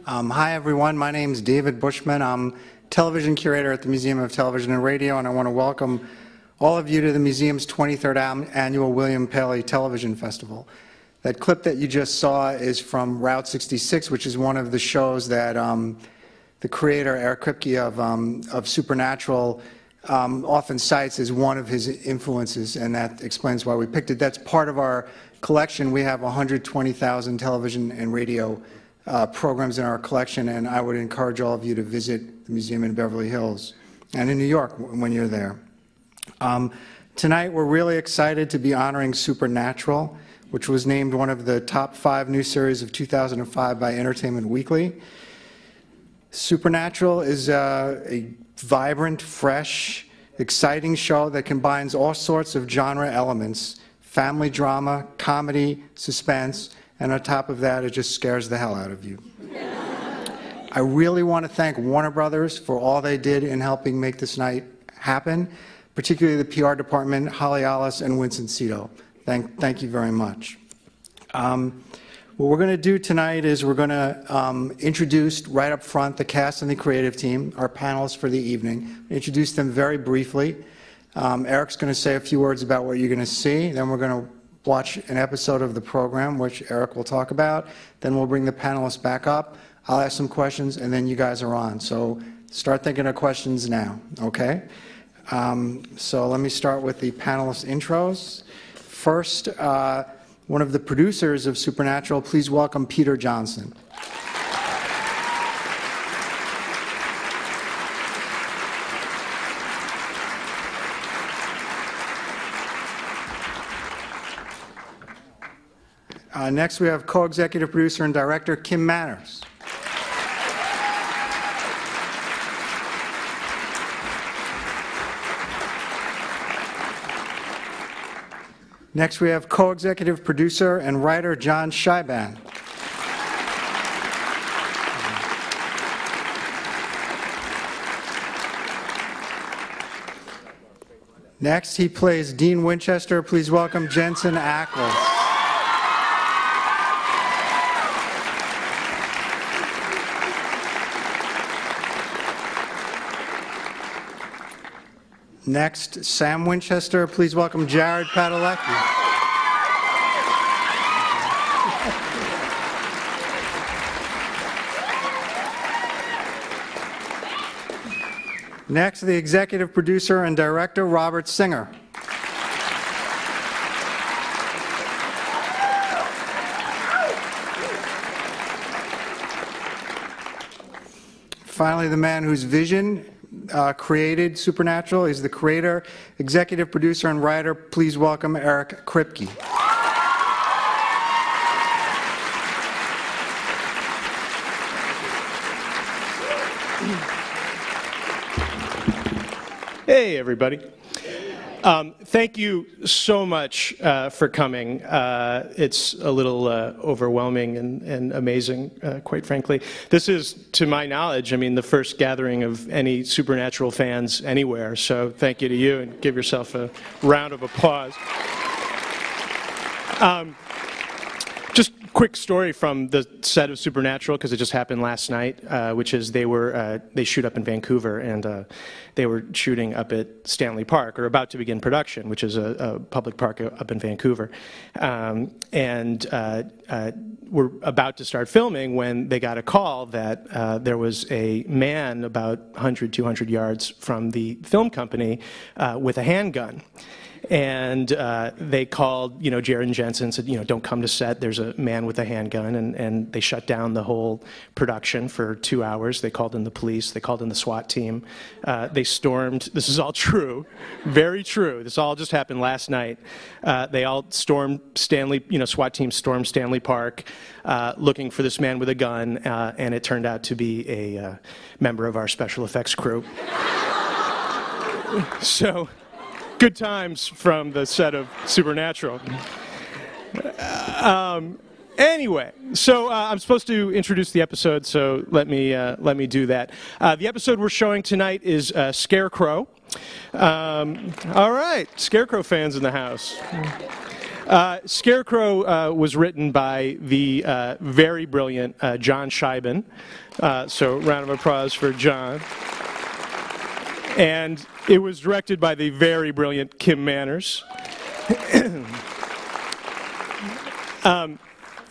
Hi everyone, my name is David Bushman. I'm television curator at the Museum of Television and Radio, and I want to welcome all of you to the museum's 23rd annual William Paley Television Festival. That clip that you just saw is from Route 66, which is one of the shows that the creator, Eric Kripke of Supernatural, often cites as one of his influences, and that explains why we picked it. That's part of our collection. We have 120,000 television and radio programs in our collection, and I would encourage all of you to visit the museum in Beverly Hills and in New York when you're there. Tonight we're really excited to be honoring Supernatural, which was named one of the top 5 new series of 2005 by Entertainment Weekly. Supernatural is a vibrant, fresh, exciting show that combines all sorts of genre elements: family drama, comedy, suspense, and on top of that, it just scares the hell out of you. I really want to thank Warner Brothers for all they did in helping make this night happen, particularly the PR department, Holly Alice and Winston Cito. Thank you very much. What we're going to do tonight is we're going to introduce right up front the cast and the creative team, our panelists for the evening. Introduce them very briefly. Eric's going to say a few words about what you're going to see. Then we're going to watch an episode of the program, which Eric will talk about. Then we'll bring the panelists back up. I'll ask some questions, and then you guys are on. So start thinking of questions now, okay? So let me start with the panelist intros. First, one of the producers of Supernatural, please welcome Peter Johnson. Next, we have co-executive producer and director Kim Manners. Next, we have co-executive producer and writer John Scheiban. Next, he plays Dean Winchester. Please welcome Jensen Ackles. Next, Sam Winchester. Please welcome Jared Padalecki. Next, the executive producer and director, Robert Singer. Finally, the man whose vision created Supernatural is the creator, executive producer, and writer. Please welcome Eric Kripke. Hey, everybody. Thank you so much for coming. It's a little overwhelming and amazing, quite frankly. This is, to my knowledge, I mean, the first gathering of any Supernatural fans anywhere, so thank you to you, and give yourself a round of applause. Just quick story from the set of Supernatural, because it just happened last night, which is they shoot up in Vancouver, and they were shooting up at Stanley Park, or about to begin production, which is a public park up in Vancouver. And we're about to start filming when they got a call that there was a man about 100, 200 yards from the film company with a handgun. And they called, Jared and Jensen, said, don't come to set. There's a man with a handgun, and they shut down the whole production for 2 hours. They called in the police. They called in the SWAT team. They stormed. This is all true, very true. This all just happened last night. They all stormed SWAT team stormed Stanley Park, looking for this man with a gun, and it turned out to be a member of our special effects crew. So. Good times from the set of Supernatural. Anyway, so I'm supposed to introduce the episode, so let me do that. The episode we're showing tonight is Scarecrow. All right, Scarecrow fans in the house. Scarecrow was written by the very brilliant John Scheiben. So round of applause for John. And it was directed by the very brilliant Kim Manners.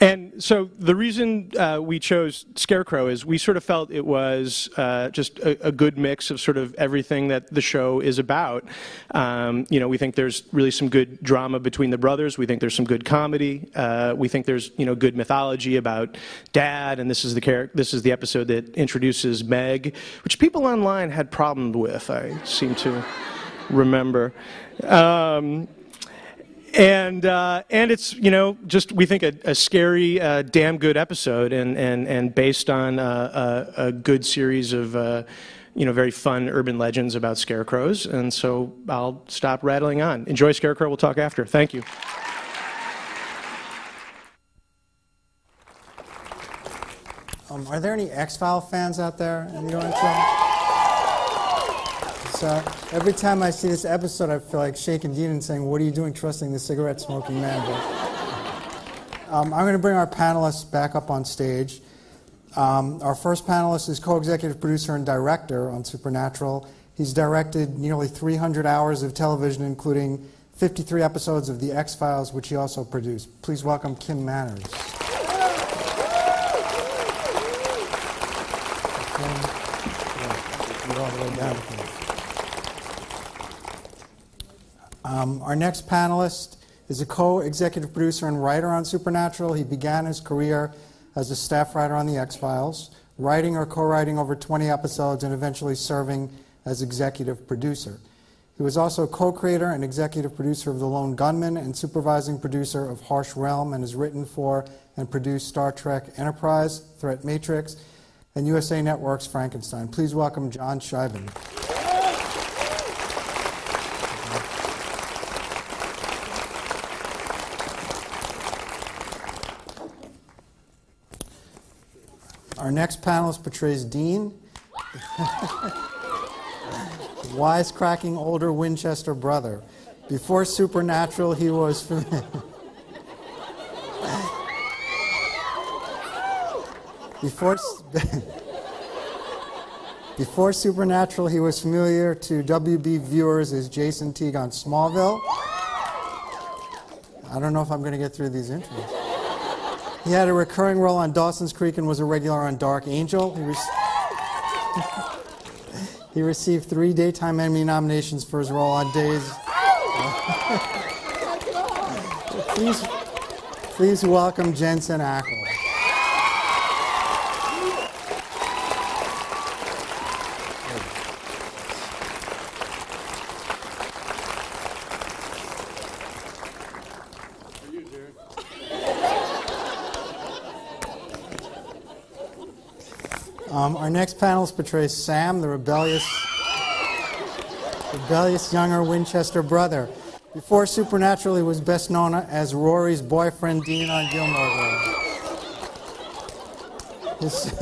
And so the reason we chose Scarecrow is we sort of felt it was just a good mix of sort of everything that the show is about. You know, we think there's really some good drama between the brothers. We think there's some good comedy. We think there's, you know, good mythology about Dad, and this is the episode that introduces Meg, which people online had problems with, I seem to remember. And it's, you know, just we think a scary, damn good episode, and based on a good series of, you know, very fun urban legends about scarecrows. And so I'll stop rattling on. Enjoy Scarecrow. We'll talk after. Thank you. Are there any X-Files fans out there in the audience? So every time I see this episode, I feel like shaking Dean and saying, "What are you doing trusting the cigarette-smoking man?" I'm going to bring our panelists back up on stage. Our first panelist is co-executive producer and director on Supernatural. He's directed nearly 300 hours of television, including 53 episodes of The X-Files, which he also produced. Please welcome Kim Manners. Our next panelist is a co-executive producer and writer on Supernatural. He began his career as a staff writer on The X-Files, writing or co-writing over 20 episodes and eventually serving as executive producer. He was also co-creator and executive producer of The Lone Gunman and supervising producer of Harsh Realm, and has written for and produced Star Trek Enterprise, Threat Matrix, and USA Network's Frankenstein. Please welcome John Scheiben. Our next panelist portrays Dean, wisecracking older Winchester brother. Before Supernatural, he was Before Supernatural, he was familiar to WB viewers as Jason Teague on Smallville. I don't know if I'm going to get through these intros. He had a recurring role on Dawson's Creek and was a regular on Dark Angel. He received 3 Daytime Emmy nominations for his role on Days. Please welcome Jensen Ackles. Our next panelist portrays Sam, the rebellious younger Winchester brother. Before Supernatural, he was best known as Rory's boyfriend, Dean, on Gilmore Girls.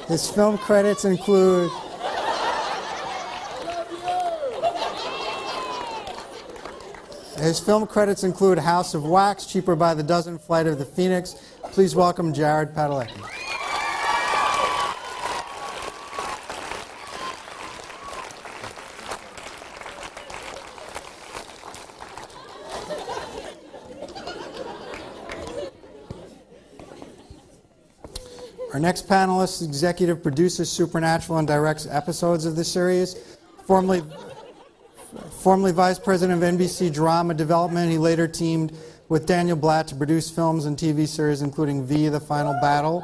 His film credits include House of Wax, Cheaper by the Dozen, Flight of the Phoenix. Please welcome Jared Padalecki. Our next panelist, executive produces Supernatural and directs episodes of the series. Formerly vice president of NBC Drama Development, he later teamed with Daniel Blatt to produce films and TV series including V, The Final Battle,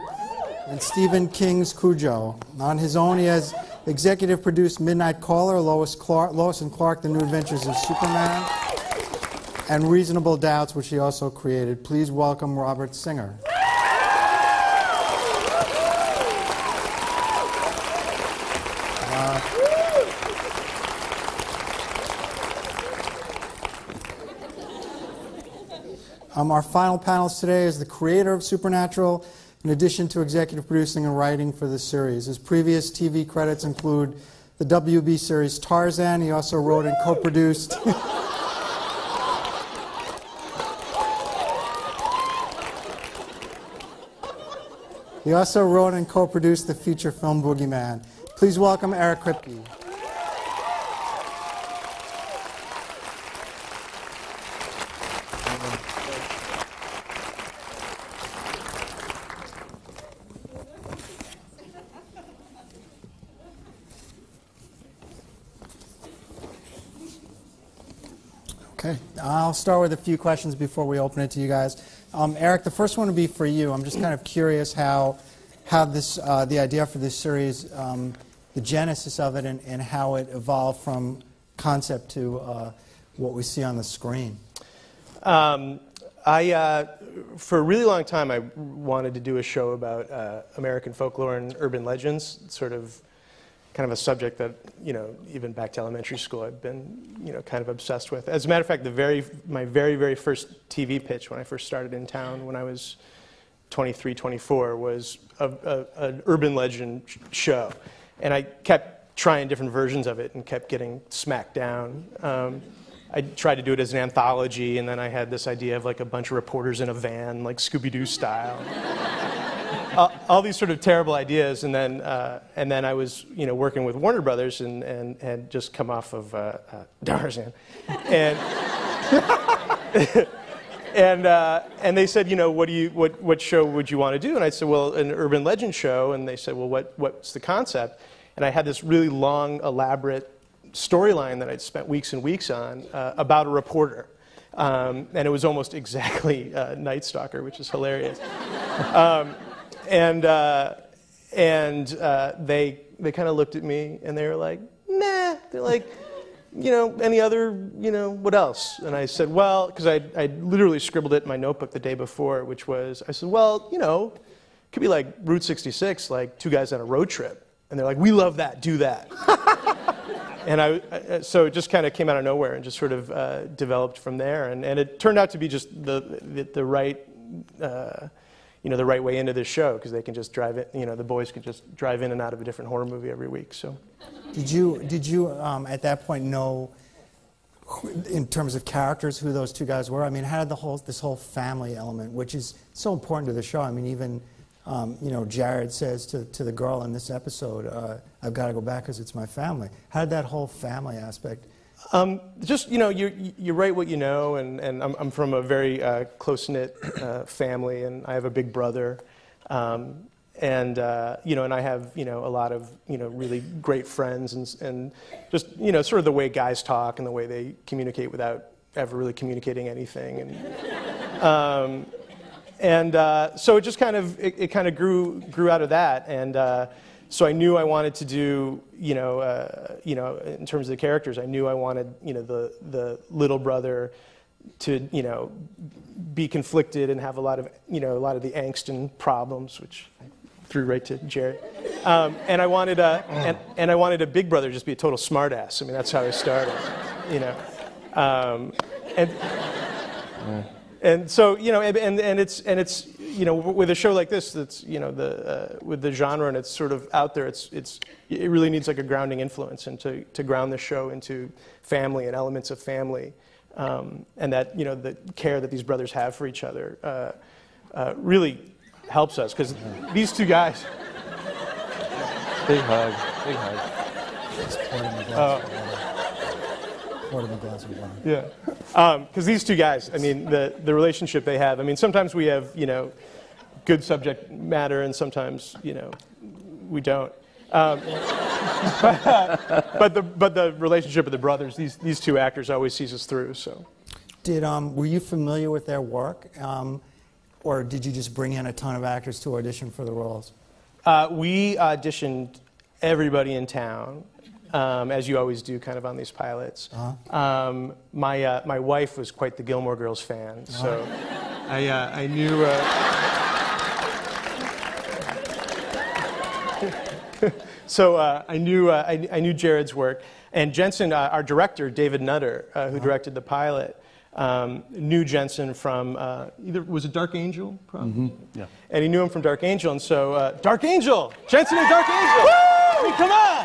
and Stephen King's Cujo. On his own, he has executive produced Midnight Caller, Lois and Clark, The New Adventures of Superman, and Reasonable Doubts, which he also created. Please welcome Robert Singer. Our final panelist today is the creator of Supernatural, in addition to executive producing and writing for the series. His previous TV credits include the WB series Tarzan. He also wrote and co-produced He also wrote and co-produced the feature film Boogeyman. Please welcome Eric Kripke. Okay, I'll start with a few questions before we open it to you guys. Eric, the first one would be for you. I'm just kind of curious how this, the idea for this series, the genesis of it, and how it evolved from concept to what we see on the screen. For a really long time, I wanted to do a show about American folklore and urban legends, sort of kind of a subject that, even back to elementary school, I've been, kind of obsessed with. As a matter of fact, my very first TV pitch when I first started in town, when I was 23, 24, was an urban legend show. And I kept trying different versions of it and kept getting smacked down. I tried to do it as an anthology, and then I had this idea of like a bunch of reporters in a van, like Scooby-Doo style. All these sort of terrible ideas, and then I was working with Warner Brothers and had just come off of Tarzan, and and they said, what show would you want to do? And I said, well, an urban legend show. And they said, well, what's the concept? And I had this really long, elaborate storyline that I'd spent weeks and weeks on about a reporter. And it was almost exactly Night Stalker, which is hilarious. They kind of looked at me and they were like, nah. They're like, any other, what else? And I said, well, because I literally scribbled it in my notebook the day before, which was, I said, well, it could be like Route 66, like two guys on a road trip. And they're like, we love that, do that. And so it just kind of came out of nowhere and just sort of developed from there. And it turned out to be just the right, the right way into this show, because they can just drive it. The boys can just drive in and out of a different horror movie every week. So, did you at that point know, in terms of characters, who those two guys were? I mean, how did this whole family element, which is so important to the show? I mean, even Jared says to the girl in this episode, I've got to go back because it's my family. How did that whole family aspect? Just, you write what you know, and I'm from a very close-knit family, and I have a big brother, and I have, a lot of, really great friends, and just, sort of the way guys talk and the way they communicate without ever really communicating anything, and so it just kind of, it kind of grew out of that, and so I knew I wanted to do, in terms of the characters, I knew I wanted, the little brother to, be conflicted and have a lot of the angst and problems, which I threw right to Jared. And I wanted a big brother to just be a total smartass. I mean, that's how I started, And so, and it's with a show like this, that's, with the genre and it's sort of out there, it really needs like a grounding influence, and to ground the show into family and elements of family, and that, the care that these brothers have for each other really helps us, because these two guys. Big hug, big hug. Yeah, because these two guys, I mean, the relationship they have, I mean, sometimes we have, good subject matter, and sometimes, we don't. But the relationship of the brothers, these two actors always sees us through, so. Were you familiar with their work, or did you just bring in a ton of actors to audition for the roles? We auditioned everybody in town. As you always do, kind of on these pilots. My wife was quite the Gilmore Girls fan, so I knew. I knew Jared's work, and Jensen, our director, David Nutter, who directed the pilot, knew Jensen from was it Dark Angel? Probably. Yeah. And he knew him from Dark Angel, and so Dark Angel, Jensen and Dark Angel. Woo! I mean, come on.